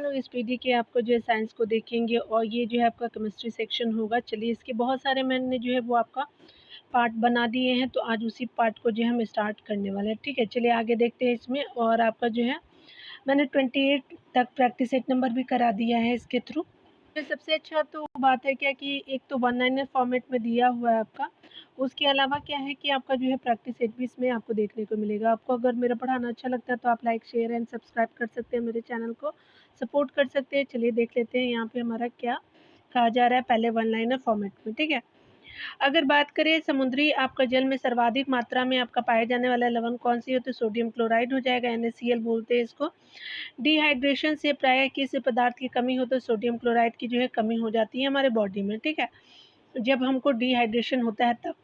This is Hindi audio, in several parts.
लोग इस पीडी के आपको जो है साइंस को देखेंगे और ये जो है आपका केमिस्ट्री सेक्शन होगा। चलिए इसके बहुत सारे मैंने जो है वो आपका पार्ट बना दिए हैं, तो आज उसी पार्ट को जो है हम स्टार्ट करने वाले हैं। ठीक है, चलिए आगे देखते हैं इसमें। और आपका जो है मैंने 28 तक प्रैक्टिस सेट नंबर भी करा दिया है इसके थ्रू। सबसे अच्छा तो बात है क्या कि एक तो 1-लाइनर फॉर्मेट में दिया हुआ है आपका, उसके अलावा क्या है कि आपका जो है प्रैक्टिस सेट भी इसमें आपको देखने को मिलेगा। आपको अगर मेरा पढ़ाना अच्छा लगता है तो आप लाइक शेयर एंड सब्सक्राइब कर सकते हैं, मेरे चैनल को सपोर्ट कर सकते हैं। चलिए देख लेते हैं यहाँ पे हमारा क्या कहा जा रहा है पहले 1-लाइनर फॉर्मेट में। ठीक है, अगर बात करें समुद्री आपका जल में सर्वाधिक मात्रा में आपका पाए जाने वाला लवण कौन सी है, तो सोडियम क्लोराइड हो जाएगा, NaCl बोलते हैं इसको। डिहाइड्रेशन से प्रायः किस पदार्थ की कमी हो, तो सोडियम क्लोराइड की जो है कमी हो जाती है हमारे बॉडी में। ठीक है, जब हमको डिहाइड्रेशन होता है तब।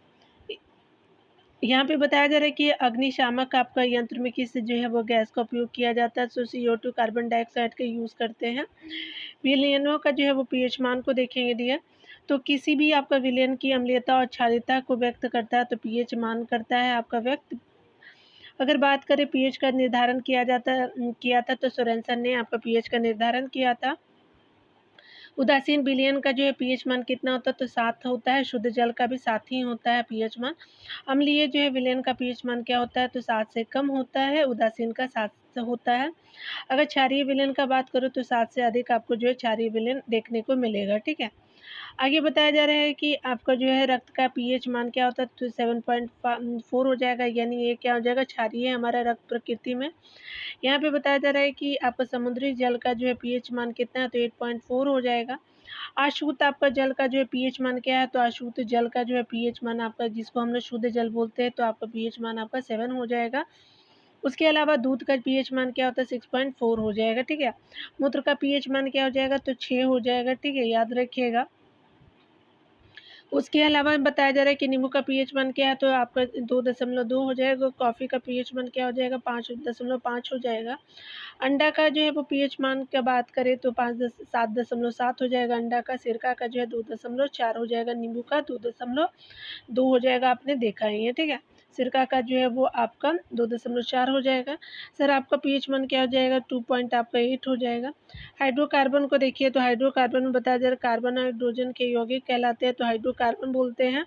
यहाँ पे बताया जा रहा है कि अग्निशामक आपका यंत्र में किस जो है वो गैस का उपयोग किया जाता है, तो CO2 कार्बन डाइऑक्साइड का यूज़ करते हैं। विलयनों का जो है वो पीएच मान को देखेंगे डियर, तो किसी भी आपका विलयन की अम्लीयता और क्षारीयता को व्यक्त करता है, तो पीएच मान करता है आपका व्यक्त। अगर बात करें पीएच का निर्धारण किया था तो सोरेनसन ने आपका पीएच का निर्धारण किया था। उदासीन विलयन का जो है पीएच मान कितना होता है, तो 7 होता है। शुद्ध जल का भी 7 ही होता है पीएच मान। अम्लीय जो है विलयन का पीएच मान क्या होता है, तो 7 से कम होता है। उदासीन का 7 से होता है। अगर क्षारीय विलयन का बात करो तो 7 से अधिक आपको जो है क्षारीय विलयन देखने को मिलेगा। ठीक है, आगे बताया जा रहा है कि आपका जो है रक्त का पीएच मान क्या होता है, तो 7.4 हो जाएगा, यानी ये क्या हो जाएगा, क्षारीय है हमारा रक्त प्रकृति में। यहाँ पे बताया जा रहा है कि आपका समुद्री जल का जो है पीएच मान कितना है, तो 8.4 हो जाएगा। अशुद्ध आपका जल का जो है पीएच मान क्या है, तो अशुद्ध जल का जो है पीएच मान आपका, जिसको हम लोग शुद्ध जल बोलते हैं, तो आपका पीएच मान आपका 7 हो जाएगा। उसके अलावा दूध का पीएच मान क्या होता है, 6.4 हो जाएगा। ठीक है, मूत्र का पीएच मान क्या हो जाएगा, तो 6 हो जाएगा। ठीक है, याद रखिएगा। उसके अलावा बताया जा रहा है कि नींबू का पीएच मान क्या है, तो आपका 2.2 हो जाएगा। कॉफ़ी का पीएच मान क्या हो जाएगा, 5.5 हो जाएगा। अंडा का जो है वो पीएच मान की बात करें तो 7.7 हो जाएगा अंडा का। सिरका का जो है 2.4 हो जाएगा। नींबू का 2.2 हो जाएगा, आपने देखा ही है। ठीक है, सिरका का जो है वो आपका 2.4 हो जाएगा। सर आपका पीएच मान क्या हो जाएगा, 2.8 हो जाएगा। हाइड्रोकार्बन को देखिए, तो हाइड्रोकार्बन में बताया जा रहा है कार्बन और हाइड्रोजन के यौगिक कहलाते हैं, तो हाइड्रोकार्बन बोलते हैं।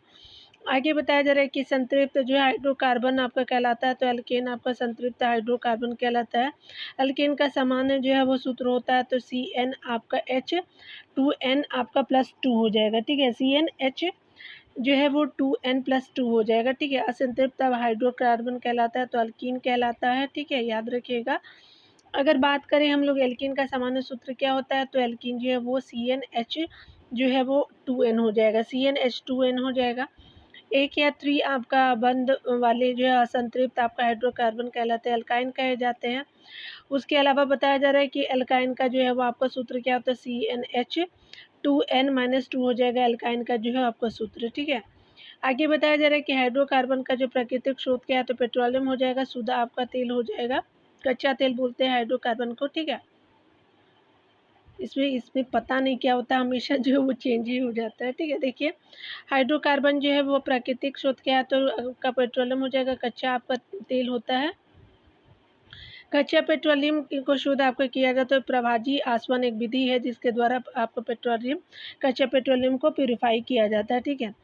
आगे बताया जा रहा है कि संतृप्त जो है हाइड्रोकार्बन आपका कहलाता है, तो एल्केन आपका संतृप्त हाइड्रोकार्बन कहलाता है। एल्केन का सामान्य जो है वो सूत्र होता है, तो CN आपका H2N आपका +2 हो जाएगा। ठीक है, CnH जो है वो 2N+2 हो जाएगा। ठीक है, असंतृप्त हाइड्रोकार्बन कहलाता है, तो अल्कीन कहलाता है। ठीक है, याद रखिएगा। अगर बात करें हम लोग एल्कीन का सामान्य सूत्र क्या होता है, तो एल्कीन जो है वो CnH जो है वो 2N हो जाएगा, CnH2N हो जाएगा। 1 या 3 आपका बंध वाले जो है असंतृप्त आपका हाइड्रोकार्बन कहलाते हैं, अल्काइन कहे जाते हैं। उसके अलावा बताया जा रहा है कि अल्काइन का जो है वो आपका सूत्र क्या होता है, CnH2n-2 हो जाएगा अल्काइन का जो है आपका सूत्र। ठीक है, आगे बताया जा रहा है कि हाइड्रोकार्बन का जो प्राकृतिक स्रोत क्या है, तो पेट्रोलियम हो जाएगा। शुद्ध आपका तेल हो जाएगा, कच्चा तेल बोलते हैं हाइड्रोकार्बन को। ठीक है, इसमें पता नहीं क्या होता है, हमेशा जो है वो चेंज ही हो जाता है। ठीक है, देखिए हाइड्रोकार्बन जो है वो प्राकृतिक स्रोत क्या है, तो आपका पेट्रोलियम हो जाएगा। कच्चा आपका तेल होता है। कच्चा पेट्रोलियम को शुद्ध आपका किया जाता है, तो प्रभाजी आसवन एक विधि है जिसके द्वारा आपको कच्चा पेट्रोलियम को प्यूरिफाई किया जाता है। ठीक है,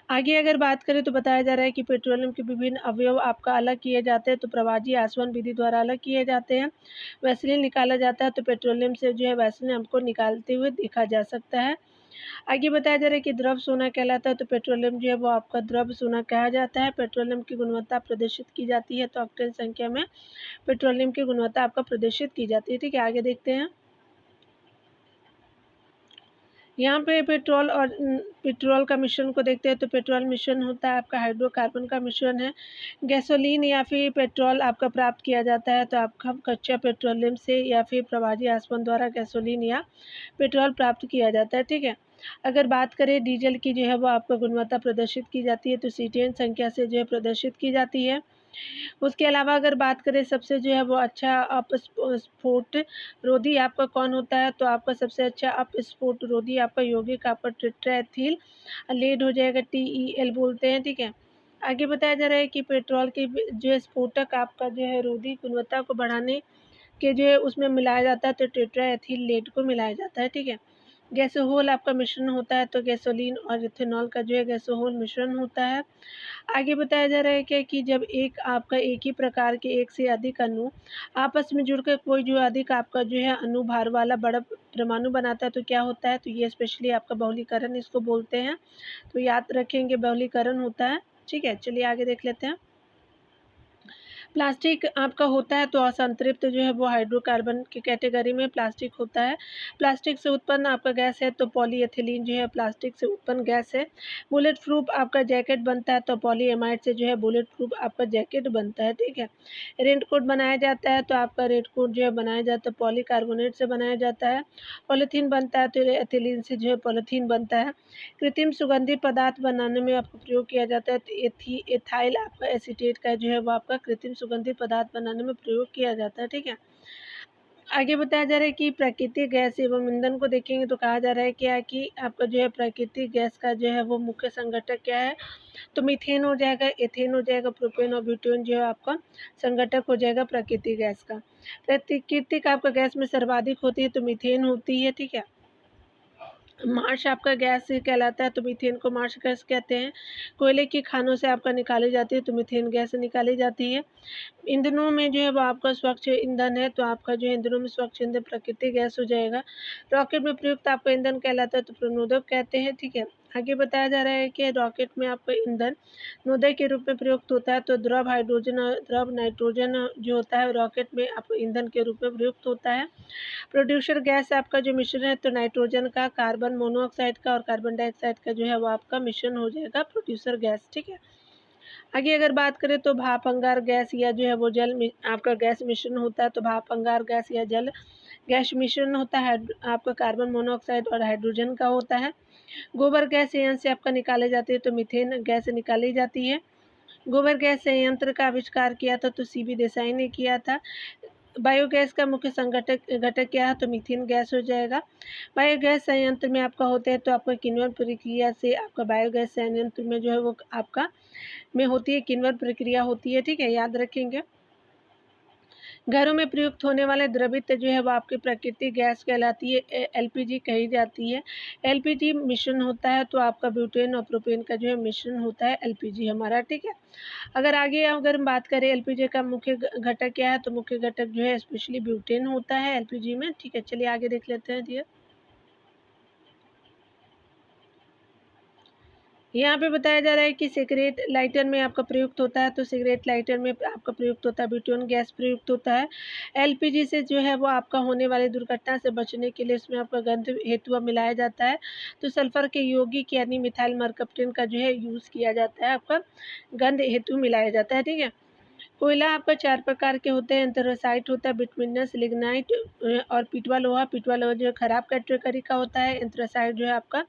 आगे अगर बात करें तो बताया जा रहा है कि पेट्रोलियम के विभिन्न अवयव आपका अलग किए जाते हैं, तो प्रभाजी आसवन विधि द्वारा अलग किए जाते हैं। वैसलीन निकाला जाता है, तो पेट्रोलियम से जो है वैसलीन हमको निकालते हुए देखा जा सकता है। आगे बताया जा रहा है कि द्रव सोना कहलाता है, तो पेट्रोलियम जो है वो आपका द्रव सोना कहा जाता है। पेट्रोलियम की गुणवत्ता प्रदर्शित की जाती है, तो ऑक्टेन संख्या में पेट्रोलियम की गुणवत्ता आपका प्रदर्शित की जाती है। ठीक है, आगे देखते हैं। यहाँ पे पेट्रोल का मिश्रण को देखते हैं, तो पेट्रोल मिश्रण होता है आपका हाइड्रोकार्बन का मिश्रण है। गैसोलीन या फिर पेट्रोल आपका प्राप्त किया जाता है, तो आपका कच्चा पेट्रोलियम से या फिर प्रभाजी आसवन द्वारा गैसोलीन या पेट्रोल प्राप्त किया जाता है। ठीक है, अगर बात करें डीजल की जो है वो आपका गुणवत्ता प्रदर्शित की जाती है, तो सीटेन संख्या से जो है प्रदर्शित की जाती है। उसके अलावा अगर बात करें सबसे जो है वो अच्छा अपस्फोट रोधी आपका कौन होता है, तो आपका सबसे अच्छा अपस्फोट रोधी आपका यौगिक आपका टेट्राएथिल लीड हो जाएगा, TEL बोलते हैं। ठीक है, आगे बताया जा रहा है कि पेट्रोल के जो है स्फोटक आपका जो है रोधी गुणवत्ता को बढ़ाने के जो है उसमें मिलाया जाता है तो टेट्राएथिलेट को मिलाया जाता है, ठीक है। गैसोहोल आपका मिश्रण होता है तो गैसोलीन और इथेनॉल का जो है गैसोहोल मिश्रण होता है। आगे बताया जा रहा है क्या कि जब एक ही प्रकार के एक से अधिक अणु आपस में जुड़कर कोई जो अधिक आपका जो है अणु भार वाला बड़ा परमाणु बनाता है तो क्या होता है, तो ये स्पेशली आपका बहुलीकरण इसको बोलते हैं। तो याद रखेंगे बहुलीकरण होता है, ठीक है। चलिए आगे देख लेते हैं। प्लास्टिक आपका होता है तो असंतृप्त जो है वो हाइड्रोकार्बन की कैटेगरी में प्लास्टिक होता है। प्लास्टिक से उत्पन्न आपका गैस है तो पॉलीएथिलीन जो है प्लास्टिक से उत्पन्न गैस है। बुलेट प्रूफ आपका जैकेट बनता है तो पॉलीएमाइड से जो है बुलेट प्रूफ आपका जैकेट बनता है, ठीक है। रेनकोट बनाया जाता है तो आपका रेनकोट जो है बनाया जाता है पॉलीकार्बोनेट से बनाया जाता है। पॉलीथीन बनता है तो एथिलीन से जो है पॉलीथीन बनता है। कृत्रिम सुगंधित पदार्थ बनाने में आपका प्रयोग किया जाता है तो एथाइल आपका एसीटेट का जो है वो आपका कृत्रिम सुगंधित पदार्थ बनाने में प्रयोग किया जाता है, ठीक है। आगे बताया जा रहा है कि प्राकृतिक गैस एवं ईंधन को देखेंगे तो कहा जा रहा है क्या कि आपका जो है प्राकृतिक गैस का जो है वो मुख्य संघटक क्या है, तो मीथेन हो जाएगा, एथेन हो जाएगा, प्रोपेन और ब्यूटेन जो है आपका संघटक हो जाएगा प्राकृतिक गैस का। प्राकृतिक आपका गैस में सर्वाधिक होती है तो मीथेन होती है, ठीक है। मार्श आपका गैस कहलाता है तो मीथेन को मार्श गैस कहते हैं। कोयले की खानों से आपका निकाली जाती है तो मीथेन गैस निकाली जाती है। ईंधनों में जो है वो आपका स्वच्छ ईंधन है तो आपका जो है ईंधनों में स्वच्छ ईंधन प्राकृतिक गैस हो जाएगा। रॉकेट में प्रयुक्त आपका ईंधन कहलाता है तो प्रणोदक कहते हैं, ठीक है। आगे बताया जा रहा है कि रॉकेट में आपका ईंधन नोदक के रूप में प्रयुक्त होता है तो द्रव हाइड्रोजन और द्रव नाइट्रोजन जो होता है रॉकेट में आपको ईंधन के रूप में प्रयुक्त होता है। प्रोड्यूसर गैस आपका जो मिश्रण है तो नाइट्रोजन का, कार्बन मोनोऑक्साइड का और कार्बन डाइऑक्साइड का जो है वो आपका मिश्रण हो जाएगा प्रोड्यूसर गैस, ठीक है। आगे अगर बात करें तो भाप अंगार गैस या जो है वो जल आपका गैस मिश्रण होता है तो भाप अंगार गैस या जल गैस मिश्रण होता है आपका कार्बन मोनोऑक्साइड और हाइड्रोजन का होता है। गोबर गैस संयंत्र से आपका निकाले जाते हैं तो मीथेन गैस निकाली जाती है। गोबर गैस संयंत्र का आविष्कार किया था तो सीबी देसाई ने किया था। बायोगैस का मुख्य घटक क्या है, तो मीथेन गैस हो जाएगा। बायोगैस संयंत्र में आपका होता है तो आपका किण्वन प्रक्रिया से आपका बायोगैस संयंत्र में जो है वो आपका में होती है, किण्वन प्रक्रिया होती है, ठीक है, याद रखेंगे। घरों में प्रयुक्त होने वाले द्रवित जो है वो आपकी प्राकृतिक गैस कहलाती है, एलपीजी कही जाती है। एलपीजी मिश्रण होता है तो आपका ब्यूटेन और प्रोपेन का जो है मिश्रण होता है एलपीजी हमारा, ठीक है। अगर हम बात करें एलपीजी का मुख्य घटक क्या है, तो मुख्य घटक जो है स्पेशली ब्यूटेन होता है एलपीजी में, ठीक है। चलिए आगे देख लेते हैं जी। यहाँ पे बताया जा रहा है कि सिगरेट लाइटर में आपका प्रयुक्त होता है तो सिगरेट लाइटर में आपका प्रयुक्त होता है ब्यूटेन गैस प्रयुक्त होता है। एलपीजी से जो है वो आपका होने वाली दुर्घटना से बचने के लिए इसमें आपका गंध हेतु मिलाया जाता है तो सल्फर के यौगिक यानी मिथाइल मरकप्टेन का जो है यूज़ किया जाता है, आपका गंध हेतु मिलाया जाता है, ठीक है। कोयला आपका 4 प्रकार के होते हैं, एंथ्रासाइट होता है, बिटुमिनस, लिग्नाइट और पिटवा लोहा। पिटवा लोहा जो है खराब कैटेगरी का होता है, एंथ्रासाइट जो है आपका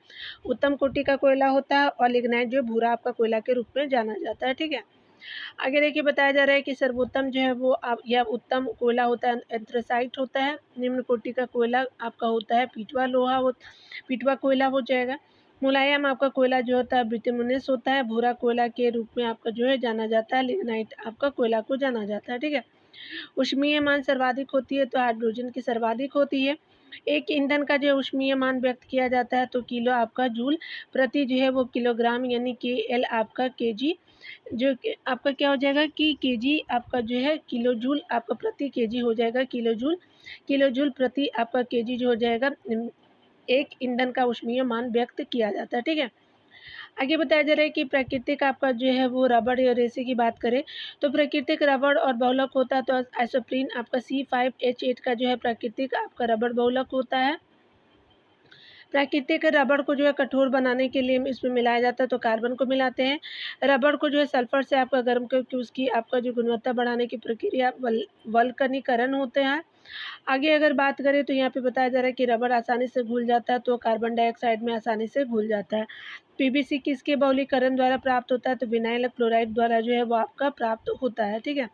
उत्तम कोटि का कोयला होता है और लिग्नाइट जो भूरा आपका कोयला के रूप में जाना जाता है, ठीक है। आगे देखिए बताया जा रहा है कि सर्वोत्तम जो है वो यह उत्तम कोयला होता है एंथ्रासाइट होता है। निम्न कोटि का कोयला आपका होता है पिटवा कोयला हो जाएगा। मुलायम आपका कोयला जो होता है बिटुमिनस होता है। भूरा कोयला के रूप में आपका जो है जाना जाता है, लिग्नाइट आपका कोयला को जाना जाता है, ठीक है। ऊष्मीय मान सर्वाधिक होती है तो हाइड्रोजन की सर्वाधिक होती है। एक ईंधन का जो ऊष्मीय मान व्यक्त किया जाता है तो किलो आपका जूल प्रति जो है वो किलोग्राम यानी KL आपका केजी जो आपका क्या हो जाएगा कि केजी आपका जो है किलो जूल आपका प्रति केजी हो जाएगा, किलो जूल प्रति आपका केजी जो हो जाएगा एक ईंधन का ऊष्मीय मान व्यक्त किया जाता है, ठीक है। आगे बताया जा रहा है कि प्राकृतिक आपका जो है वो रबड़ या रेसे की बात करें तो प्राकृतिक रबड़ और बहुलक होता है तो आइसोप्रीन आपका C5H8 का जो है प्राकृतिक आपका रबड़ बहुलक होता है। प्राकृतिक रबड़ को जो है कठोर बनाने के लिए इसमें मिलाया जाता है तो कार्बन को मिलाते हैं। रबड़ को जो है सल्फर से आपका गर्म करके उसकी आपका जो गुणवत्ता बढ़ाने की प्रक्रिया वल्कनीकरण होते हैं। आगे अगर बात करें तो यहाँ पे बताया जा रहा है कि रबड़ आसानी से घुल जाता है तो कार्बन डाइऑक्साइड में आसानी से घुल जाता है। पीवीसी किसके बहुलीकरण द्वारा प्राप्त होता है, तो विनाइल क्लोराइड द्वारा जो है वो आपका प्राप्त होता है, ठीक है।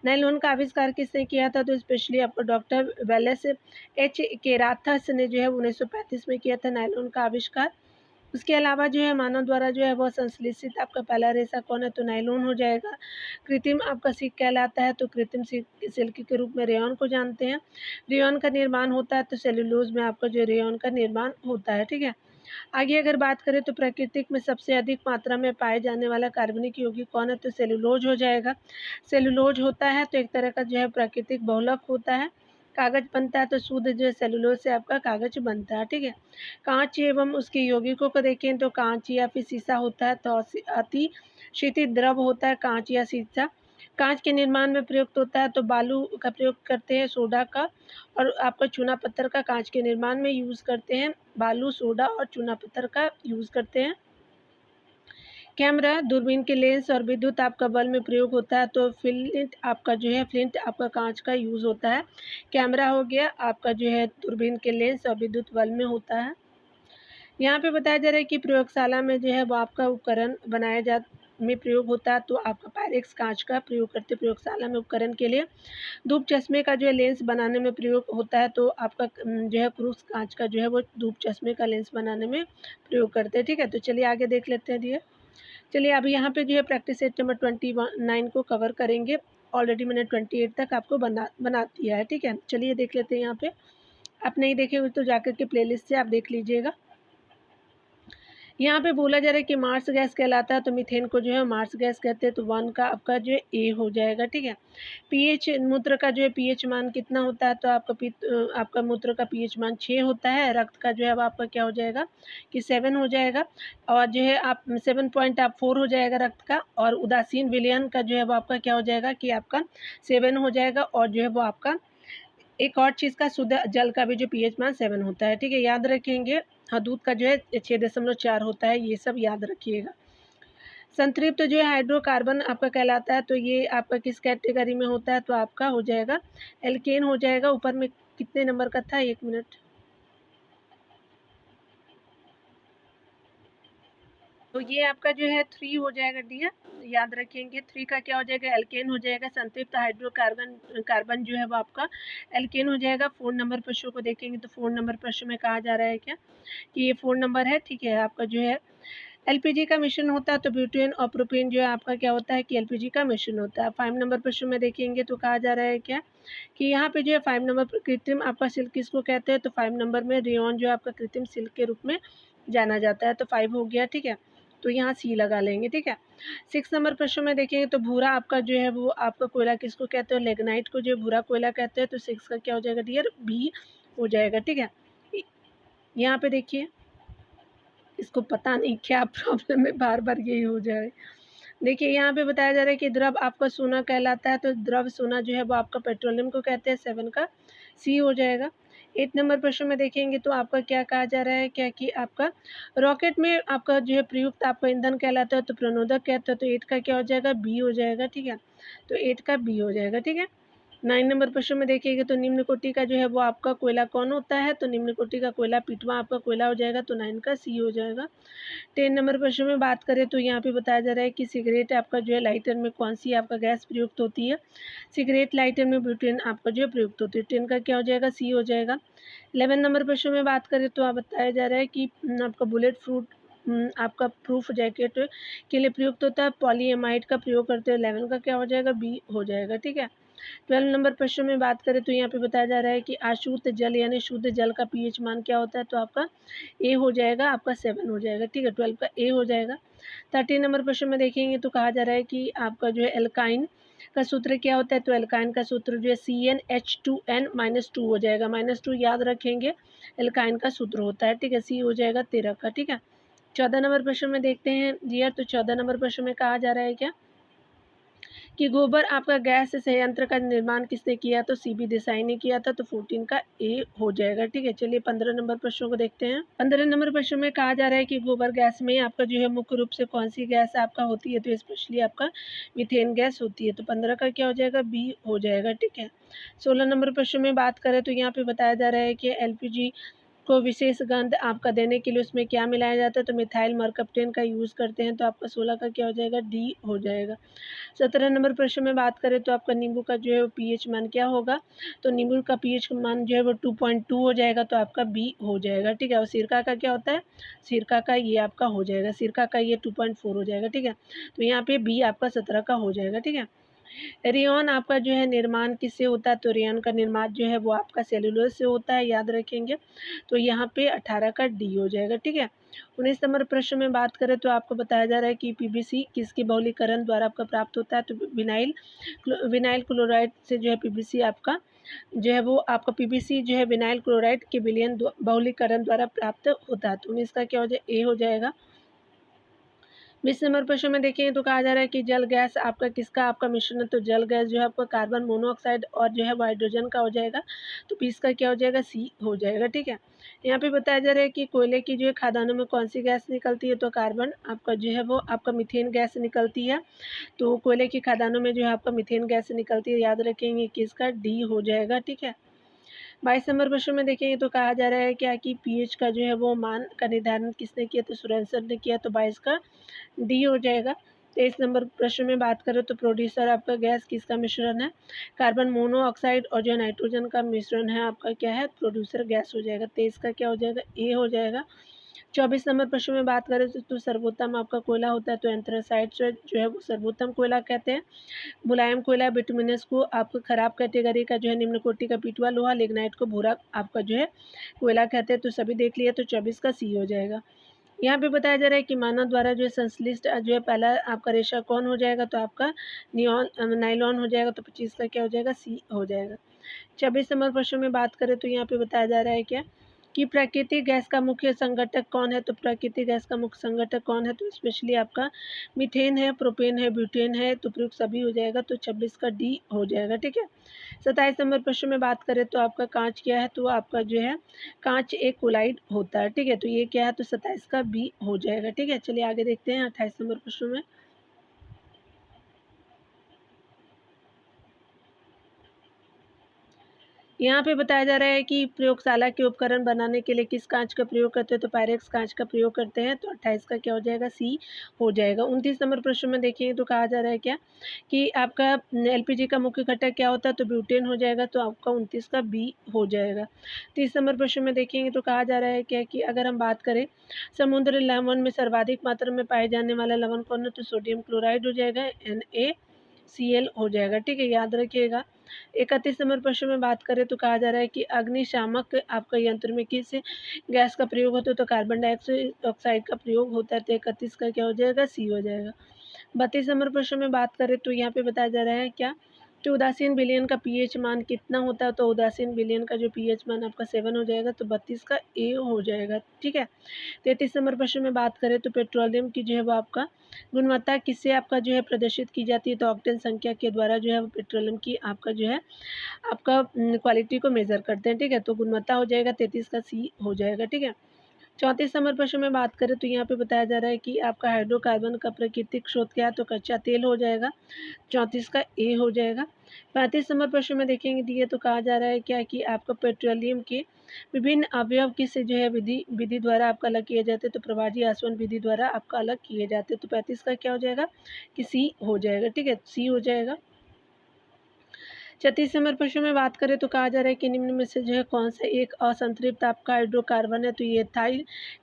नायलॉन का आविष्कार किसने किया था, तो स्पेशली आपको डॉक्टर वेलेस एच केराथस ने जो है 1935 में किया था नायलॉन का आविष्कार। उसके अलावा जो है मानव द्वारा जो है वो संश्लेषित आपका पहला रेशा कौन है, तो नायलॉन हो जाएगा। कृत्रिम आपका सिल्क कहलाता है, तो कृत्रिम सिल्क के रूप में रेयॉन को जानते हैं। रेयॉन का निर्माण होता है तो सेलुलोज में आपका जो रेयॉन का निर्माण होता है, ठीक है। आगे अगर बात करें तो प्राकृतिक में सबसे अधिक मात्रा में पाए जाने वाला कार्बनिक यौगिक कौन है, तो सेलुलोज हो जाएगा। सेलुलोज होता है तो एक तरह का जो है प्राकृतिक बहुलक होता है। कागज बनता है तो शुद्ध जो है सेलुलोज से आपका कागज बनता है, ठीक है। कांच एवं उसके यौगिकों को देखें तो कांच या फिर शीशा होता है तो अति शीतल द्रव होता है कांच या शीशा। कांच के निर्माण में प्रयुक्त होता है तो बालू का प्रयोग करते हैं, सोडा का और आपका चूना पत्थर का कांच के निर्माण में यूज़ करते हैं। बालू, सोडा और चूना पत्थर का यूज़ करते हैं। कैमरा, दूरबीन के लेंस और विद्युत आपका बल्ब में प्रयोग होता है तो फ्लिंट आपका जो है कांच का यूज़ होता है। कैमरा हो गया आपका जो है दूरबीन के लेंस और विद्युत बल्ब में होता है। यहाँ पे बताया जा रहा है कि प्रयोगशाला में जो है वो आपका उपकरण में प्रयोग होता है तो आपका पायरेक्स कांच का प्रयोग करते प्रयोगशाला में उपकरण के लिए। धूप चश्मे का जो है लेंस बनाने में प्रयोग होता है तो आपका जो है क्रूस कांच का जो है वो धूप चश्मे का लेंस बनाने में प्रयोग करते हैं, ठीक है। तो चलिए आगे देख लेते हैं डियर। चलिए अभी यहाँ पे जो है प्रैक्टिस सेट नंबर 29 को कवर करेंगे। ऑलरेडी मैंने 28 तक आपको बना दिया है, ठीक है। चलिए देख लेते हैं यहाँ पे। आप नहीं देखे हुए तो जाकर के प्लेलिस्ट से आप देख लीजिएगा। यहाँ पे बोला जा रहा है कि मार्स गैस कहलाता है तो मीथेन को जो है मार्स गैस कहते हैं तो 1 का आपका जो है ए हो जाएगा, ठीक है। पीएच मूत्र का जो है पीएच मान कितना होता है तो आपका मूत्र का पीएच मान 6 होता है। रक्त का जो है अब आपका क्या हो जाएगा कि 7 हो जाएगा और जो है आप 7.4 हो जाएगा रक्त का। और उदासीन विलयन का जो है वो आपका क्या हो जाएगा कि आपका 7 हो जाएगा। और जो है वो आपका एक और चीज़ का शुद्ध जल का भी जो पीएच मान 7 होता है, ठीक है, याद रखेंगे। हाँ, दूध का जो है 6.4 होता है, ये सब याद रखिएगा। संतृप्त जो है हाइड्रोकार्बन आपका कहलाता है तो ये आपका किस कैटेगरी में होता है तो आपका हो जाएगा एल्केन हो जाएगा। ऊपर में कितने नंबर का था, 1 मिनट। तो ये आपका जो है 3 हो जाएगा डियर, याद रखेंगे। 3 का क्या हो जाएगा, एल्केन हो जाएगा। संतृप्त कार्बन जो है वो आपका एल्केन हो जाएगा। 4 नंबर प्रश्न को देखेंगे तो 4 नंबर प्रश्न में कहा जा रहा है क्या कि ये 4 नंबर है, ठीक है। आपका जो है एलपीजी का मिश्रण होता है तो ब्यूटेन और प्रोपेन जो है आपका क्या होता है कि एलपीजी का मिश्रण होता है। 5 नंबर प्रश्न में देखेंगे तो कहा जा रहा है क्या कि यहाँ पे जो है 5 नंबर कृत्रिम आपका सिल्क किसको कहते हैं तो 5 नंबर में रेयॉन जो है आपका कृत्रिम सिल्क के रूप में जाना जाता है तो 5 हो गया, ठीक है। तो यहाँ सी लगा लेंगे, ठीक है। 6 नंबर प्रश्न में देखेंगे तो भूरा आपका जो है वो आपका कोयला किसको कहते हैं, लेग्नाइट को जो भूरा कोयला कहते हैं तो 6 का क्या हो जाएगा डियर, बी हो जाएगा, ठीक है। यहाँ पे देखिए, इसको पता नहीं क्या प्रॉब्लम है, बार बार यही हो जाए। देखिए यहाँ पे बताया जा रहा है कि द्रव आपका सोना कहलाता है तो द्रव सोना जो है वो आपका पेट्रोलियम को कहते हैं। 7 का सी हो जाएगा। 8 नंबर प्रश्न में देखेंगे तो आपका क्या कहा जा रहा है क्या कि आपका रॉकेट में आपका जो है प्रयुक्त आपका ईंधन कहलाता है तो प्रणोदक कहता है तो 8 का क्या हो जाएगा, बी हो जाएगा, ठीक है। तो 8 का बी हो जाएगा, ठीक है। 9 नंबर प्रश्न में देखिएगा तो निम्न कोटि का जो है वो आपका कोयला कौन होता है तो निम्न कोटि का कोयला पिटवा आपका कोयला हो जाएगा तो 9 का सी हो जाएगा। 10 नंबर प्रश्न में बात करें तो यहाँ पे बताया जा रहा है कि सिगरेट आपका जो है लाइटर में कौन सी आपका गैस प्रयुक्त होती है। सिगरेट लाइटर में ब्यूटेन आपका जो है प्रयुक्त होती है। 10 का क्या हो जाएगा, सी हो जाएगा। 11 नंबर प्रश्न में बात करें तो आप बताया जा रहा है कि आपका बुलेट फ्रूट आपका प्रूफ जैकेट के लिए प्रयुक्त होता है, पॉलीएमाइड का प्रयोग करते हैं। 11 का क्या हो जाएगा, बी हो जाएगा, ठीक है। 12 नंबर प्रश्न में बात करें तो यहाँ पे बताया जा रहा है कि अशुद्ध जल यानी शुद्ध जल का पीएच मान क्या होता है तो आपका ए हो जाएगा, आपका 7 हो जाएगा, ठीक है। 12 का ए हो जाएगा। 13 नंबर प्रश्न में देखेंगे तो कहा जा रहा है कि आपका जो है एल्काइन का सूत्र क्या होता है तो एल्काइन का सूत्र जो है CnH2n-2 हो जाएगा। -2 याद रखेंगे, एल्काइन का सूत्र होता है, ठीक है। सी हो जाएगा 13 का, ठीक है। 14 नंबर प्रश्न में देखते हैं डियर, तो 14 नंबर प्रश्न में कहा जा रहा है क्या कि गोबर आपका गैस संयंत्र का निर्माण किसने किया तो सीबी देसाई ने किया था तो 14 का ए हो जाएगा, ठीक है। चलिए 15 नंबर प्रश्नों को देखते हैं। 15 नंबर प्रश्न में कहा जा रहा है कि गोबर गैस में आपका जो है मुख्य रूप से कौन सी गैस आपका होती है तो स्पेशली आपका मीथेन गैस होती है तो 15 का क्या हो जाएगा, बी हो जाएगा, ठीक है। 16 नंबर प्रश्न में बात करें तो यहाँ पे बताया जा रहा है कि एलपीजी को विशेष गंध आपका देने के लिए उसमें क्या मिलाया जाता है, तो मिथाइल मरकप्टेन का यूज़ करते हैं। तो आपका 16 का क्या हो जाएगा, डी हो जाएगा। 17 नंबर प्रश्न में बात करें तो आपका नींबू का जो है वो पीएच मान क्या होगा, तो नींबू का पीएच मान जो है वो 2.2 हो जाएगा, तो आपका बी हो जाएगा, ठीक है। और सिरका का क्या होता है, सिरका का ये आपका हो जाएगा, सिरका का ये 2.4 हो जाएगा, ठीक है। तो यहाँ पे बी आपका 17 का हो जाएगा, ठीक है। रेयॉन आपका जो है निर्माण किससे होता है, तो रेयॉन का निर्माण जो है वो आपका सेलुलोज से होता है, याद रखेंगे। तो यहाँ पे 18 का डी हो जाएगा, ठीक है। 19 नंबर प्रश्न में बात करें तो आपको बताया जा रहा है कि पीबीसी किसके बहुलीकरण द्वारा आपका प्राप्त होता है, तो विनाइल क्लोराइड से जो है पीबीसी आपका जो है वो आपका पीबीसी जो है विनाइल क्लोराइड के विलयन बहुलीकरण द्वारा प्राप्त होता है। तो 19 का क्या हो जाए, ए हो जाएगा। 20 नंबर प्रश्न में देखें तो कहा जा रहा है कि जल गैस आपका किसका आपका मिश्रण है, तो जल गैस जो है आपका कार्बन मोनोऑक्साइड और जो है वो हाइड्रोजन का हो जाएगा। तो 20 का क्या हो जाएगा, सी हो जाएगा, ठीक है। यहाँ पे बताया जा रहा है कि कोयले की जो है खदानों में कौन सी गैस निकलती है, तो कार्बन आपका जो है वो आपका मीथेन गैस निकलती है। तो कोयले की खदानों में जो है आपका मीथेन गैस निकलती है, याद रखेंगे किसका, डी हो जाएगा, ठीक है। 22 नंबर प्रश्न में देखेंगे तो कहा जा रहा है क्या कि पीएच का जो है वो मान का निर्धारण किसने किया, तो सुरेंद्र ने किया। तो 22 का डी हो जाएगा। 23 नंबर प्रश्न में बात करें तो प्रोड्यूसर आपका गैस किसका मिश्रण है, कार्बन मोनोऑक्साइड और जो नाइट्रोजन का मिश्रण है आपका क्या है, प्रोड्यूसर गैस हो जाएगा। 23 का क्या हो जाएगा, ए हो जाएगा। 24 नंबर प्रश्न में बात करें तो सर्वोत्तम आपका कोयला होता है, तो एंथ्रासाइट जो है वो सर्वोत्तम कोयला कहते हैं। मुलायम कोयला बिटुमिनस को आपको खराब कैटेगरी का जो है निम्न कोटि का पिटवा लोहा, लिग्नाइट को भूरा आपका जो है कोयला कहते हैं। तो सभी देख लिया, तो 24 का सी हो जाएगा। यहाँ पे बताया जा रहा है कि मानव द्वारा जो है संश्लिष्ट जो है पहला आपका रेशा कौन हो जाएगा, तो आपका नाइलॉन हो जाएगा। तो 25 का क्या हो जाएगा, सी हो जाएगा। 26 नंबर प्रश्न में बात करें तो यहाँ पे बताया जा रहा है क्या कि प्राकृतिक गैस का मुख्य संघटक कौन है, तो प्राकृतिक गैस का मुख्य संघटक कौन है, तो स्पेशली आपका मीथेन है, प्रोपेन है, ब्यूटेन है। तो प्रयुक्त सभी हो जाएगा, तो 26 का डी हो जाएगा, ठीक है। 27 नंबर प्रश्न में बात करें तो आपका कांच क्या है, तो आपका जो है कांच एक कोलाइड होता है, ठीक है। तो ये क्या है, तो 27 का बी हो जाएगा, ठीक है। चलिए आगे देखते हैं 28 नंबर प्रश्न में। यहाँ पे बताया जा रहा है कि प्रयोगशाला के उपकरण बनाने के लिए किस कांच का प्रयोग करते हैं, तो पायरेक्स कांच का प्रयोग करते हैं। तो 28 का क्या हो जाएगा, सी हो जाएगा। 29 नंबर प्रश्न में देखिए तो कहा जा रहा है क्या कि आपका एलपीजी का मुख्य घटक क्या होता है, तो ब्यूटेन हो जाएगा। तो आपका 29 का बी हो जाएगा। 30 नंबर प्रश्न में देखेंगे तो कहा जा रहा है क्या कि अगर हम बात करें समुद्र लवण में सर्वाधिक मात्रा में पाए जाने वाला लवण कौन है, तो सोडियम क्लोराइड हो जाएगा, NaCl हो जाएगा, ठीक है, याद रखिएगा। 31 नंबर प्रश्न में बात करें तो कहा जा रहा है कि अग्निशामक आपका यंत्र में किस गैस का प्रयोग होता है, तो कार्बन डाइऑक्साइड का प्रयोग होता है। तो 31 का क्या हो जाएगा, सी हो जाएगा। 32 नंबर प्रश्न में बात करें तो यहाँ पे बताया जा रहा है क्या तो उदासीन विलयन का पीएच मान कितना होता है, तो उदासीन विलयन का जो पीएच मान आपका 7 हो जाएगा। तो 32 का ए हो जाएगा, ठीक है। 33 नंबर प्रश्न में बात करें तो पेट्रोलियम की जो है वो आपका गुणवत्ता किससे आपका जो है प्रदर्शित की जाती है, तो ऑक्टेन संख्या के द्वारा जो है वो पेट्रोलियम की आपका जो है आपका क्वालिटी को मेज़र करते हैं, ठीक है। तो गुणवत्ता हो जाएगा, 33 का सी हो जाएगा, ठीक है। 34 नंबर प्रश्न में बात करें तो यहाँ पे बताया जा रहा है कि आपका हाइड्रोकार्बन का प्राकृतिक स्रोत क्या है, तो कच्चा तेल हो जाएगा। 34 का ए हो जाएगा। 35 नंबर प्रश्न में देखेंगे दिए तो कहा जा रहा है क्या कि आपका पेट्रोलियम के विभिन्न अवयव किस जो है विधि विधि द्वारा आपका अलग किए जाते हैं, तो प्रभाजी आसवन विधि द्वारा आपका अलग किए जाते हैं। तो 35 का क्या हो जाएगा कि सी हो जाएगा, ठीक है, सी हो जाएगा। 36 नंबर प्रश्न में बात करें तो कहा जा रहा है कि निम्न में से जो है कौन सा एक असंतृप्त आपका हाइड्रोकार्बन है, तो ये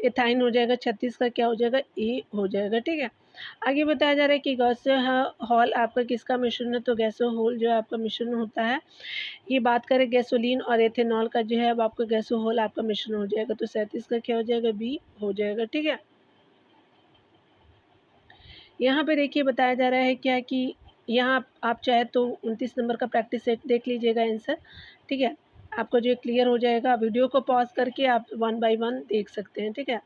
एथाइन हो जाएगा। 36 का क्या हो जाएगा, ए हो जाएगा, ठीक है। आगे बताया जा रहा है कि गैसोहॉल आपका किसका मिश्रण है, तो गैसोहॉल जो है आपका मिश्रण होता है। ये बात करें गैसोलीन और एथेनॉल का जो है अब आपका गैसोहॉल आपका मिश्रण हो जाएगा। तो 37 का क्या हो जाएगा, बी हो जाएगा, ठीक है। यहाँ पे देखिए बताया जा रहा है क्या कि यहाँ आप चाहे तो 29 नंबर का प्रैक्टिस सेट देख लीजिएगा आंसर, ठीक है। आपको जो क्लियर हो जाएगा, वीडियो को पॉज करके आप 1 बाय 1 देख सकते हैं, ठीक है।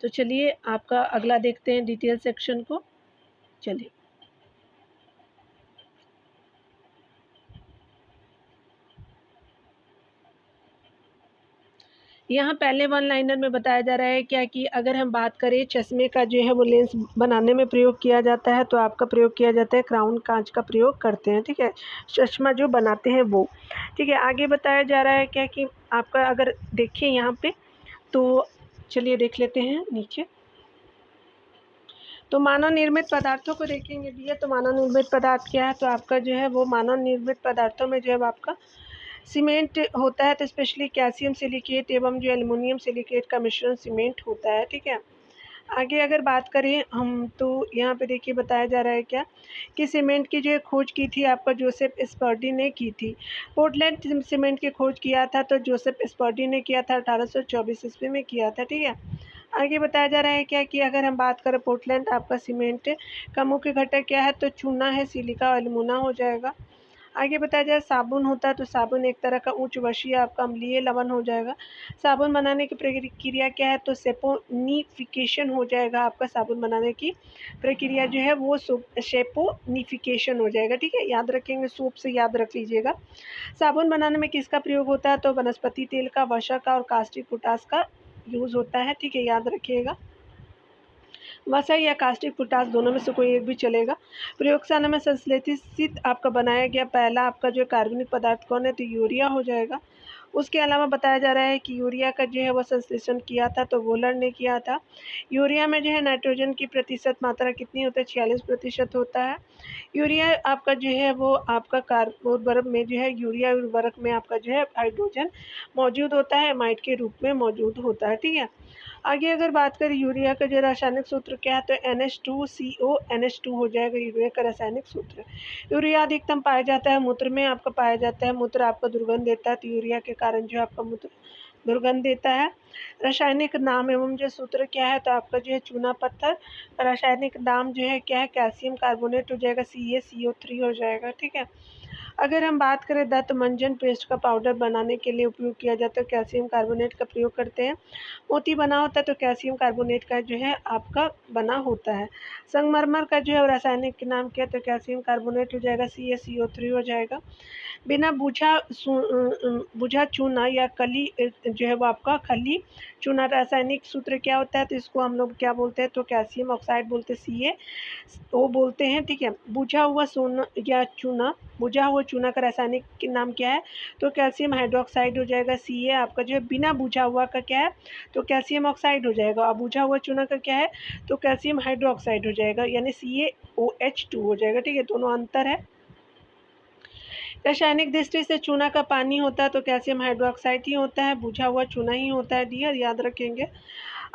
तो चलिए आपका अगला देखते हैं डिटेल सेक्शन को। चलिए यहाँ पहले वन लाइनर में बताया जा रहा है क्या कि अगर हम बात करें चश्मे का जो है वो लेंस बनाने में प्रयोग किया जाता है, तो आपका प्रयोग किया जाता है क्राउन कांच का प्रयोग करते हैं, ठीक है, चश्मा जो बनाते हैं वो, ठीक है। आगे बताया जा रहा है क्या कि आपका अगर देखिए यहाँ पे तो चलिए देख लेते हैं नीचे। तो मानव निर्मित पदार्थों को देखेंगे भैया। तो मानव निर्मित पदार्थ क्या है, तो आपका जो है वो मानव निर्मित पदार्थों में जो है आपका सीमेंट होता है, तो स्पेशली कैल्शियम सिलिकेट एवं जो एल्युमिनियम सिलिकेट का मिश्रण सीमेंट होता है, ठीक है। आगे अगर बात करें हम, तो यहाँ पे देखिए बताया जा रहा है क्या कि सीमेंट की जो खोज की थी आपका जोसेफ स्पर्डी ने की थी। पोर्टलैंड सीमेंट की खोज किया था तो जोसेफ स्पर्डी ने किया था 1824 ईस्वी में किया था, ठीक है। आगे बताया जा रहा है क्या कि अगर हम बात करें पोर्टलैंड आपका सीमेंट का मुख्य घटक क्या है, तो चूना है, सिलिका और एल्युमिना हो जाएगा। आगे बताया जाए साबुन होता है, तो साबुन एक तरह का उच्च वर्षीय आपका अम्लीय लवण हो जाएगा। साबुन बनाने की प्रक्रिया क्या है, तो सेपोनिफिकेशन हो जाएगा। आपका साबुन बनाने की प्रक्रिया जो है वो शेपोनिफिकेशन हो जाएगा, ठीक है। याद रखेंगे, सूप से याद रख लीजिएगा। साबुन बनाने में किसका प्रयोग होता है, तो वनस्पति तेल का, वसा का और कास्टिक पोटास का यूज़ होता है, ठीक है, याद रखिएगा। वसा या कास्टिक पोटास दोनों में से कोई एक भी चलेगा। प्रयोगशाला में संश्लेषित आपका बनाया गया पहला आपका जो कार्बनिक पदार्थ कौन है, तो यूरिया हो जाएगा। उसके अलावा बताया जा रहा है कि यूरिया का जो है वो संश्लेषण किया था तो वोलर ने किया था। यूरिया में जो है नाइट्रोजन की प्रतिशत मात्रा कितनी होती है, 46% होता है। यूरिया आपका जो है वो आपका उर्वरक में जो है यूरिया उर्वरक में आपका जो है हाइड्रोजन मौजूद होता है, एमाइड के रूप में मौजूद होता है, ठीक है। आगे अगर बात करें यूरिया का जो रासायनिक सूत्र क्या है, तो NH2CO NH2 हो जाएगा यूरिया का रासायनिक सूत्र। यूरिया अधिकतम पाया जाता है मूत्र में आपका पाया जाता है। मूत्र आपका दुर्गंध देता है, तो यूरिया के कारण जो आपका मूत्र दुर्गंध देता है। रासायनिक नाम एवं जो सूत्र क्या है, तो आपका जो है चूना पत्थर। रासायनिक नाम जो है क्या है, कैल्शियम कार्बोनेट हो जाएगा, CaCO3 हो जाएगा, ठीक है। अगर हम बात करें दंत मंजन पेस्ट का पाउडर बनाने के लिए उपयोग किया जाता है, तो कैल्शियम कार्बोनेट का प्रयोग करते हैं। मोती बना होता है तो कैल्शियम कार्बोनेट का जो है आपका बना होता है। संगमरमर का जो है रासायनिक नाम क्या है, तो कैल्शियम कार्बोनेट हो जाएगा, CaCO3 हो जाएगा। बिना बुझा चूना या कली जो है वो आपका खली चूना रासायनिक सूत्र क्या होता है, तो इसको हम लोग क्या बोलते हैं, तो कैल्शियम ऑक्साइड बोलते हैं, CaO बोलते हैं, ठीक है। बुझा हुआ सोना या चूना, बुझा हुआ चूना का रासायनिक नाम क्या है, तो कैल्शियम हाइड्रोक्साइड हो जाएगा, Ca। आपका जो है बिना बुझा हुआ का क्या है, तो कैल्शियम ऑक्साइड हो जाएगा। और बुझा हुआ चूना का क्या है, तो कैल्शियम हाइड्रोक्साइड हो जाएगा, यानी CaOH2 हो जाएगा, ठीक है। दोनों अंतर है। रासायनिक दृष्टि से चूना का पानी होता है तो कैल्शियम हाइड्रोक्साइड ही होता है, बुझा हुआ चूना ही होता है, डियर याद रखेंगे।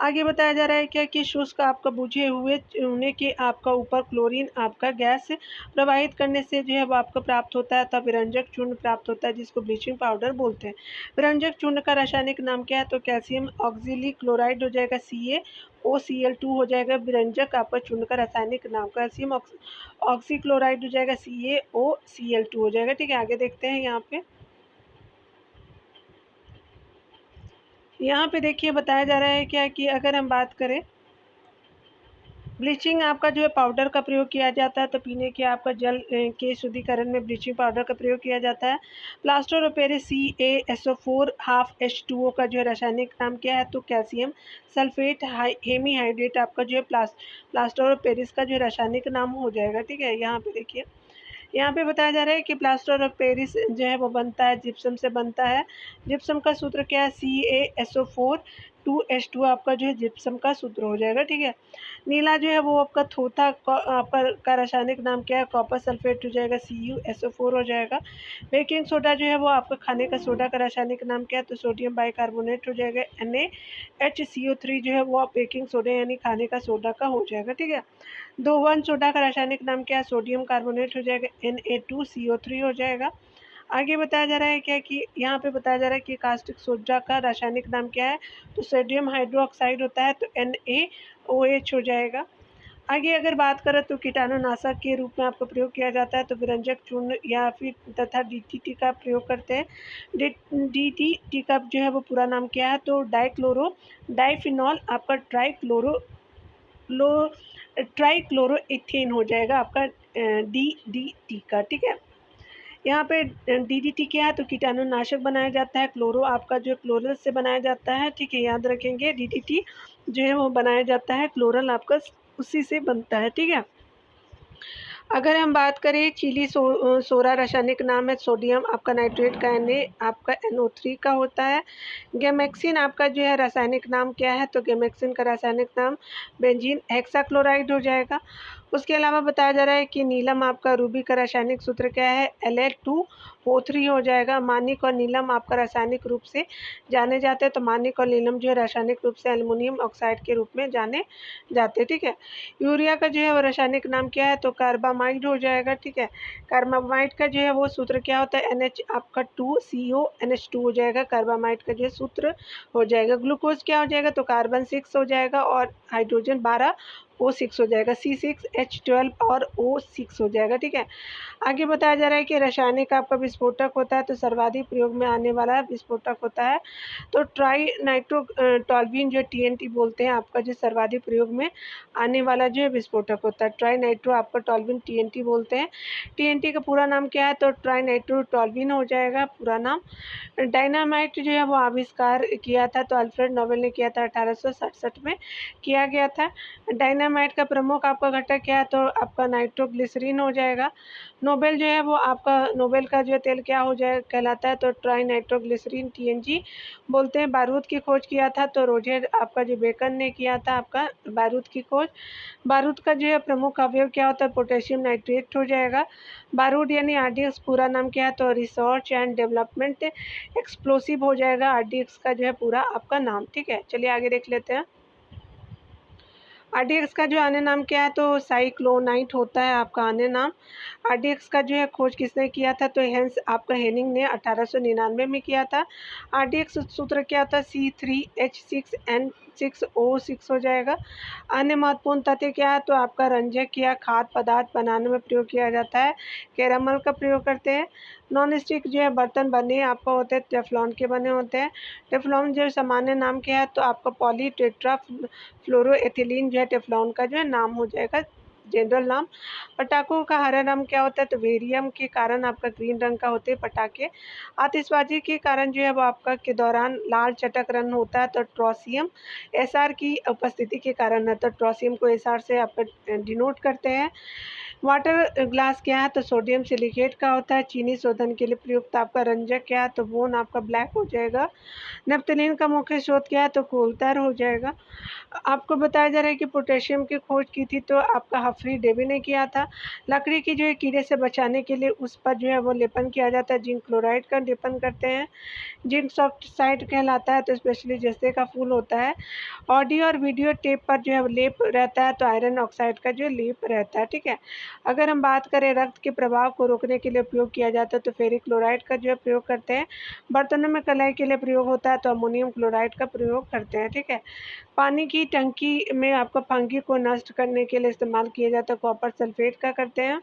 आगे बताया जा रहा है क्या कि शुष्क आपका बुझे हुए चूने के आपका ऊपर क्लोरीन आपका गैस प्रवाहित करने से जो है वो आपको प्राप्त होता है, तब विरंजक चूर्ण प्राप्त होता है, जिसको ब्लीचिंग पाउडर बोलते हैं। विरंजक चूर्ण का रासायनिक नाम क्या है, तो कैल्शियम ऑक्सिलिक क्लोराइड हो जाएगा, CaOCl2 हो जाएगा। विरंजक आपका चूर्ण का रासायनिक नाम कैल्शियम ऑक्सीक्लोराइड हो जाएगा, CaOCl2 हो जाएगा, ठीक है। आगे देखते हैं यहाँ पे देखिए बताया जा रहा है क्या कि अगर हम बात करें ब्लीचिंग आपका जो है पाउडर का प्रयोग किया जाता है, तो पीने के आपका जल के शुद्धिकरण में ब्लीचिंग पाउडर का प्रयोग किया जाता है। Plaster of Paris CaSO4 half H2O का जो है रासायनिक नाम क्या है, तो कैल्शियम सल्फेट हेमीहाइड्रेट आपका जो है प्लास्टर ऑफ पेरिस का जो है रासायनिक नाम हो जाएगा, ठीक है। यहाँ पे देखिए, यहाँ पे बताया जा रहा है कि प्लास्टर ऑफ पेरिस जो है वो बनता है जिप्सम से बनता है। जिप्सम का सूत्र क्या है, CaSO4 2H2 आपका जो है जिप्सम का सूत्र हो जाएगा, ठीक है। नीला जो है वो आपका थोथा आपका का रासायनिक नाम क्या है, कॉपर सल्फेट हो जाएगा, CuSO4 हो जाएगा। बेकिंग सोडा जो है वो आपका खाने का सोडा का रासायनिक नाम क्या है, तो सोडियम बाइकार्बोनेट हो जाएगा, NaHCO3 जो है वो बेकिंग सोडा यानी खाने का सोडा का हो जाएगा, ठीक है। दोहन सोडा का रासायनिक नाम क्या है, सोडियम कार्बोनेट हो जाएगा, Na2CO3 हो जाएगा। आगे बताया जा रहा है क्या कि यहाँ पे बताया जा रहा है कि कास्टिक सोडा का रासायनिक नाम क्या है, तो सोडियम हाइड्रोक्साइड होता है, तो NaOH हो जाएगा। आगे अगर बात करें तो कीटाणुनाशक के रूप में आपका प्रयोग किया जाता है, तो विरंजक चूर्ण या फिर तथा DDT का प्रयोग करते हैं। DDT का जो है वो पूरा नाम क्या है, तो डाइफिनॉल आपका ट्राइक्लोरोइथेन हो जाएगा आपका DDT का, ठीक है। यहाँ पे DDT क्या है, तो कीटाणुनाशक बनाया जाता है। क्लोरो आपका जो क्लोरल से बनाया जाता है, ठीक है, याद रखेंगे। DDT जो है वो बनाया जाता है क्लोरल आपका उसी से बनता है, ठीक है। अगर हम बात करें चिली सोरा रासायनिक नाम है सोडियम आपका नाइट्रेट का आपका NO3 का होता है। गेमेक्सिन आपका जो है रासायनिक नाम क्या है, तो गेमेक्सिन का रासायनिक नाम बेंजीन हेक्साक्लोराइड हो जाएगा। उसके अलावा बताया जा रहा है कि नीलम आपका रूबी का रासायनिक सूत्र क्या है, Al2O3 हो जाएगा। मानिक और नीलम आपका रासायनिक रूप से जाने जाते हैं, तो मानिक और नीलम जो है रासायनिक रूप से एल्युमिनियम ऑक्साइड के रूप में जाने जाते हैं, ठीक है। यूरिया का जो है वो रासायनिक नाम क्या है, तो कार्बामाइड हो जाएगा, ठीक है। कार्बामाइड का जो है वो सूत्र क्या होता है, NH आपका 2CONH2 हो जाएगा, कार्बामाइड का जो है सूत्र हो जाएगा। ग्लूकोज क्या हो जाएगा, तो कार्बन 6 हो जाएगा और हाइड्रोजन 12 O6 हो जाएगा, C6H12 और O6 हो जाएगा, ठीक है। आगे बताया जा रहा है कि रासायनिक आपका विस्फोटक होता है, तो सर्वाधिक प्रयोग में आने वाला विस्फोटक होता है तो ट्राई नाइट्रो टॉल्यूइन जो TNT बोलते हैं आपका जो सर्वाधिक प्रयोग में आने वाला जो है विस्फोटक होता है, ट्राई नाइट्रो आपका टॉल्यूइन TNT बोलते हैं। TNT का पूरा नाम क्या है, तो ट्राई नाइट्रो टॉल्यूइन हो जाएगा पूरा नाम। डायनामाइट जो है वो आविष्कार किया था, तो अल्फ्रेड नोबेल ने किया था 1867 में किया गया था। डायनामाइट का प्रमुख आपका घटक क्या है, तो आपका नाइट्रोग्लिसरीन हो जाएगा। नोबेल जो है वो आपका नोबेल का जो तेल क्या हो जाए कहलाता है, तो ट्राई नाइट्रोग्लिसरीन TNG बोलते हैं। बारूद की खोज किया था, तो रोजर आपका जो बेकन ने किया था आपका बारूद की खोज। बारूद का जो है प्रमुख अवयव क्या होता है, पोटेशियम नाइट्रेट हो जाएगा। बारूद यानी RDX पूरा नाम क्या है, तो रिसर्च एंड डेवलपमेंट एक्सप्लोसिव हो जाएगा RDX का जो है पूरा आपका नाम, ठीक है। चलिए आगे देख लेते हैं। RDX का जो अन्य नाम क्या है, तो साइक्लोनाइट होता है आपका अन्य नाम। RDX का जो है खोज किसने किया था, तो हेंस आपका हेनिंग ने 1899 में किया था। RDX सूत्र क्या था, C3H6N6O6 हो जाएगा। अन्य महत्वपूर्ण तथ्य क्या है, तो आपका रंजक या खाद्य पदार्थ बनाने में प्रयोग किया जाता है, कैरामल का प्रयोग करते हैं। नॉन स्टिक जो है बर्तन बने आपका होते हैं टेफ्लॉन के बने होते हैं। टेफ्लॉन जो सामान्य नाम क्या है, तो आपका पॉलीटेट्रा फ्लोरोएथिलीन जो है टेफ्लॉन का जो है नाम हो जाएगा जनरल नाम। पटाखों का हरा रंग क्या होता है, तो वेरियम के कारण आपका ग्रीन रंग का होते हैं पटाखे। आतिशबाजी के कारण जो है वो आपका के दौरान लाल चटक रंग होता है, तो ट्रोसियम SR की उपस्थिति के कारण है, तो ट्रोसियम को SR से आपका डिनोट करते हैं। वाटर ग्लास क्या है, तो सोडियम सिलिकेट का होता है। चीनी शोधन के लिए प्रयुक्त आपका रंजक क्या है, तो बोन आपका ब्लैक हो जाएगा। नेप्थलीन का मुख्य स्रोत क्या है, तो कोलतर हो जाएगा। आपको बताया जा रहा है कि पोटेशियम की खोज की थी, तो आपका हफरी डेवी ने किया था। लकड़ी की जो है कीड़े से बचाने के लिए उस पर जो है वो लेपन किया जाता है, जिंक क्लोराइड का लेपन करते हैं। जिंक ऑक्साइड कहलाता है, तो स्पेशली जस्ते का फूल होता है। ऑडियो और वीडियो टेप पर जो है लेप रहता है, तो आयरन ऑक्साइड का जो लेप रहता है, ठीक है। अगर हम बात करें रक्त के प्रवाह को रोकने के लिए उपयोग किया जाता है, तो फेरिक क्लोराइड का जो है प्रयोग करते हैं। बर्तनों में कलाई के लिए प्रयोग होता है, तो अमोनियम क्लोराइड का प्रयोग करते हैं, ठीक है। पानी की टंकी में आपका फंगी को नष्ट करने के लिए इस्तेमाल किया जाता है, कॉपर सल्फेट का करते हैं।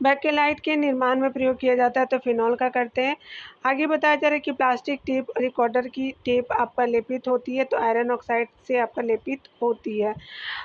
बैकेलाइट के निर्माण में प्रयोग किया जाता है, तो फिनॉल का करते हैं। आगे बताया जा रहा है कि प्लास्टिक टेप रिकॉर्डर की टेप आपका लेपित होती है, तो आयरन ऑक्साइड से आपका लेपित होती है।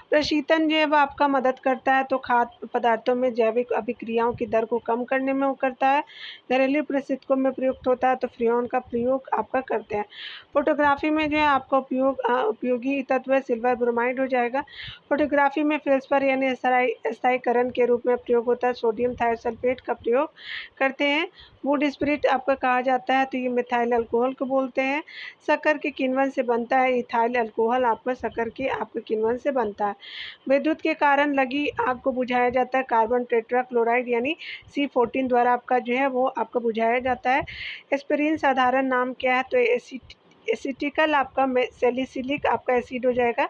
प्रशीतन जो है वो आपका मदद करता है, तो खाद्य पदार्थों में जैविक अभिक्रियाओं की दर को कम करने में वो करता है। घरेलू प्रशीतकों में प्रयुक्त होता है, तो फ्रियोन का प्रयोग आपका करते हैं। फोटोग्राफी में जो है आपका उपयोगी तत्व है सिल्वर ब्रोमाइड हो जाएगा। फोटोग्राफी में फेल्सपर यानी स्थायीकरण के रूप में प्रयोग होता है, सोडियम थायोसल्फेट का प्रयोग करते हैं। वुड स्पिरिट आपका कहा जाता है, तो ये मिथाइल अल्कोहल को बोलते हैं। शक्कर के किण्वन से बनता है, इथाइल अल्कोहल आपका शक्कर के आपके किण्वन से बनता है। विद्युत के कारण लगी आग को बुझाया जाता है, कार्बन टेट्राक्लोराइड यानी C14 द्वारा आपका जो है वो आपका बुझाया जाता है। एस्पिरिन साधारण नाम क्या है, तो एसिटिकल आपका सैलिसिलिक आपका एसिड हो जाएगा।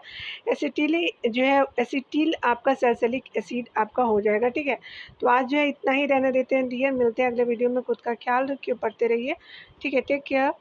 एसिटिली जो है एसिटिल आपका सैलिसिलिक एसिड आपका हो जाएगा, ठीक है। तो आज जो है इतना ही रहने देते हैं डियर, मिलते हैं अगले वीडियो में। खुद का ख्याल रखिए, पढ़ते रहिए, ठीक है। Take care.